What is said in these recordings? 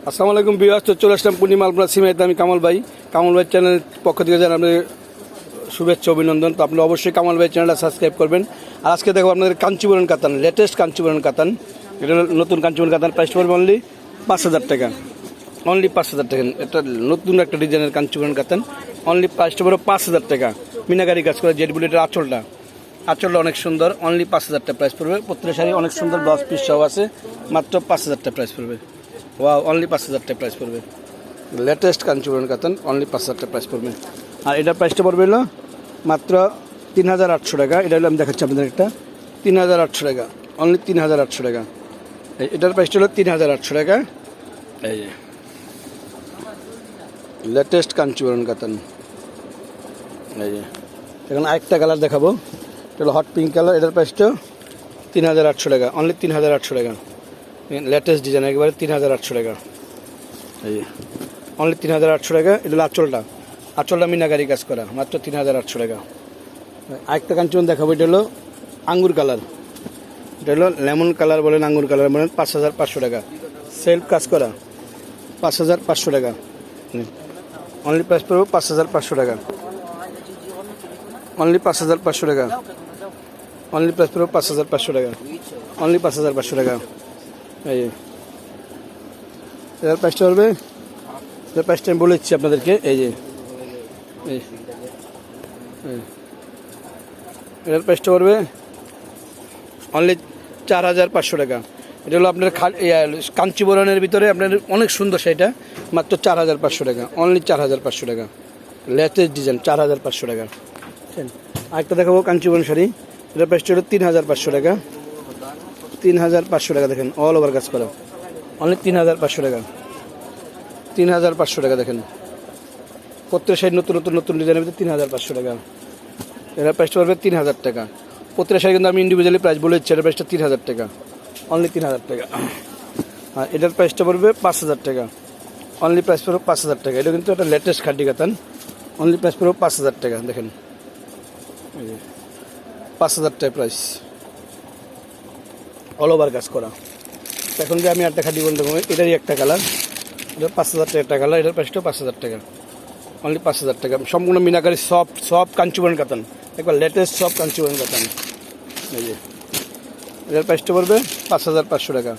আসসালামু আলাইকুম ভিউয়ার্স, তো চলে আসলাম পূর্ণিমা আলপনা সিমেন্টে। আমি কামাল ভাই চ্যানেলের পক্ষ থেকে জানাই আপনাদের শুভেচ্ছা অভিনন্দন। তো আপনি অবশ্যই কামাল ভাই চ্যানেলটা সাবস্ক্রাইব করবেন। আর আজকে দেখো আপনাদের কাঞ্চিবরণ কাতান, লেটেস্ট কাঞ্চিবরণ কাতান। এটা নতুন কাঞ্চিবরণ কাতান, প্রাইস পড়বে অনলি 5,000 টাকা। অনলি 5,000 টাকা। এটা নতুন একটা ডিজাইনের কাঞ্চিবরণ কাতান, অনলি প্রাইসটা পড়বে 5,000 টাকা। মিনাকারি কাজ করে জেড বুলেটের আঁচলটা অনেক সুন্দর, অনলি 5,000 টাকা প্রাইস পড়বে। প্রত্যেকটা শাড়ি অনেক সুন্দর, ব্লাউজ পিস সহ আছে, মাত্র 5,000 টাকা প্রাইস পড়বে। ওয়াও, অনলি 5,000 টাকা প্রাইস পড়বে। লেটেস্ট কাঞ্চিবরণ কাতান, অনলি 5,000 টাকা প্রাইস পড়বে। আর এটার প্রাইসটা পড়বে হলো মাত্র 3,800 টাকা। এটা হলো আমি দেখাচ্ছি আপনাদের একটা 3,800 টাকা, অনলি 3,800 টাকা। এটার প্রাইসটা হলো 3,800 টাকা। এই যে লেটেস্ট কাঞ্চিবরণ কাতান। এই যে এখন আরেকটা কালার দেখাবো, এটা হলো হট পিঙ্ক কালার। এটার প্রাইসটা 3,800 টাকা, অনলি 3,800 টাকা। লেটেস্ট ডিজাইন একেবারে 3,800 টাকা। এই যে অনলি 3,800 টাকা। এটা হলো আঁচলটা মিনাকারি কাজ করা, মাত্র 3,800 টাকা। আরেকটা কাঞ্চিবরণ দেখাবো, এটা হলো আঙ্গুর কালার। এটা হলো লেমন কালার বলেন, আঙ্গুর কালার বলেন, 5,500 টাকা। সেলফ কাজ করা, 5,500 টাকা। অনলি প্রাইস পড়বে 5,500 টাকা, অনলি 5,500 টাকা। অনলি প্রাইস পড়বে 5,500 টাকা, অনলি 5,500 টাকা। এই এটার প্রাইসটা পড়বে, এটার প্রাইসটা আমি বলে দিচ্ছি আপনাদেরকে। এই যে এটার প্রাইসটা পড়বে অনলি 4,500 টাকা। এটা হলো আপনার কাঞ্চিবরণের ভিতরে আপনার অনেক সুন্দর শাড়িটা, মাত্র 4,500 টাকা, অনলি 4,500 টাকা। লেটেস্ট ডিজাইন, 4,500 টাকা। আরেকটা দেখাবো কাঞ্চিবরণ শাড়ি, এটার প্রাইসটা হলো 3,500 টাকা। 3,500 টাকা, দেখেন অল ওভার কাজ করা, অনলি 3,500 টাকা। 3,500 টাকা। দেখেন প্রত্যেক শাড়ি নতুন ডিজাইনের ভিতরে 3,500 টাকা। এটার প্রাইসটা পড়বে 3,000 টাকা। প্রত্যেক শাড়ি কিন্তু আমি ইন্ডিভিজুয়ালি প্রাইস বলে দিচ্ছি। এটার প্রাইসটা 3,000 টাকা, অনলি 3,000 টাকা। আর এটার প্রাইসটা পড়বে 5,000 টাকা, অনলি প্রাইস পড়বে 5,000 টাকা। এটা কিন্তু একটা লেটেস্ট খাড্ডি কাতান, অনলি প্রাইস পড়বে 5,000 টাকা। দেখেন 5,000 টাকা প্রাইস, অল ওভার কাজ করা। এখন যে আমি একটা খাড্ডি বলতে পারবো, এটারই একটা কালার, এটা 5,000 টাকা একটা কালার। এটার প্রাইসটাও 5,000 টাকা, অনলি 5,000 টাকা। সম্পূর্ণ মিনাকারি সফট কাঞ্চিবরণ কাতান, একবার লেটেস্ট সফট কাঞ্চিবরণ কাতান। এই যে এটার প্রাইসটা পড়বে 5,500 টাকা।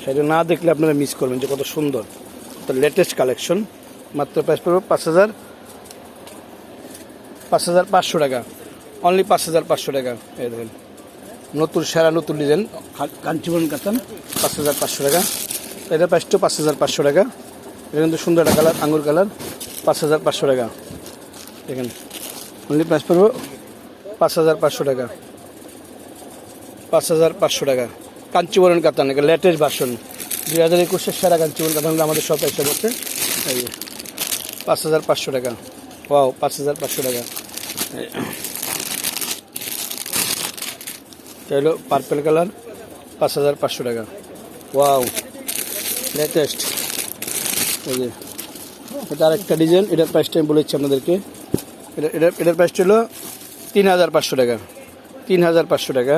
সেটা না দেখলে আপনারা মিস করবেন যে কত সুন্দর, তো লেটেস্ট কালেকশন। মাত্র প্রাইস পড়বে 5,500 টাকা, অনলি 5,500 টাকা। এই দেখেন নতুন ডিজাইন কাঞ্চিবরণ কাতান, 5,500 টাকা। এটার প্রাইসটাও 5,500 টাকা। এটা কিন্তু সুন্দর একটা কালার, আঙ্গুর কালার, 5,500 টাকা। দেখেন অনলি প্রাইস পড়বে 5,500 টাকা, 5,500 টাকা। কাঞ্চিবরণ কাতান, এটা লেটেস্ট ভার্সন, 2021-এর সেরা কাঞ্চিবরণ কাতান আমাদের সব এসে পড়ছে। এই 5,500 টাকা। ওয়াও, 5,500 টাকা। এটা হলো পার্পেল কালার, 5,500 টাকা। Wow, latest. এই যে এটা আরেকটা ডিজাইন, এটার প্রাইসটা আমি বলেছি আপনাদেরকে। এটার প্রাইসটা হলো 3,500 টাকা, 3,500 টাকা।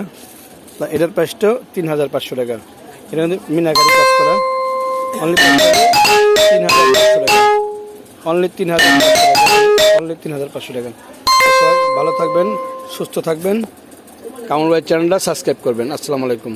এটার প্রাইসটাও 3,500 টাকা। এটা কিন্তু মিনাকারি কাজ করা, অনলি 3,500 টাকা, অনলি 3,500 টাকা, অনলি 3,500 টাকা। সবাই ভালো থাকবেন, সুস্থ থাকবেন, কামাল ভাই চ্যানেলটা সাবস্ক্রাইব করবেন। আসসালামু আলাইকুম।